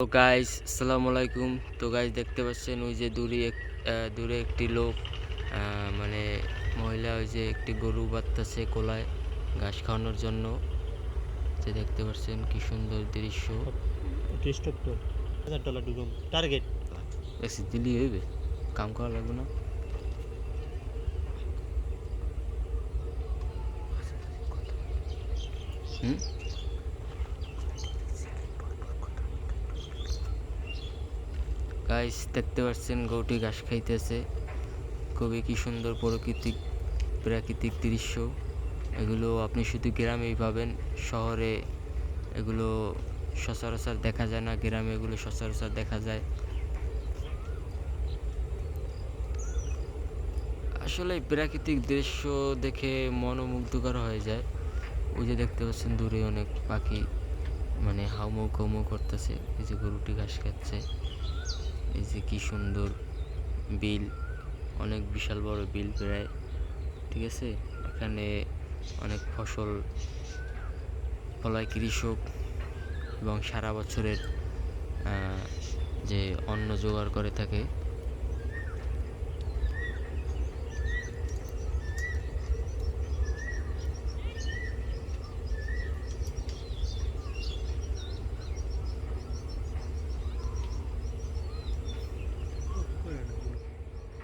তো গাইস আসসালামু আলাইকুম। তো গাইস দেখতে পাচ্ছেন ওই যে দূরে একটি লোক মানে মহিলা ওই যে একটি গরু বাঁধতেছে কোলায় ঘাস খাওয়ানোর জন্য। যে দেখতে পাচ্ছেন কি সুন্দর দৃশ্য। স্টক তো $1000 ঢুকুম টার্গেট বেশি দিলি হইবে, কাম করা লাগবে না। হুম, গাইস দেখতে পাচ্ছেন গরুটি ঘাস খাইতেছে। খুবই কি সুন্দর প্রাকৃতিক দৃশ্য। এগুলো আপনি শুধু গ্রামেই পাবেন, শহরে এগুলো সচরাচর দেখা যায় না, গ্রামে এগুলো সচরাচর দেখা যায়। আসলে প্রাকৃতিক দৃশ্য দেখে মনোমুগ্ধকর হয়ে যায়। ওই যে দেখতে পাচ্ছেন দূরে অনেক পাখি মানে হাউমাউ খাউমাউ করতেছে। এই যে গরুটি ঘাস খাচ্ছে। এই যে কি সুন্দর বিল, অনেক বিশাল বড় বিল প্রায়, ঠিক আছে। এখানে অনেক ফসল ফলায় কৃষক এবং সারা বছরের যে অন্ন জোগাড় করে থাকে।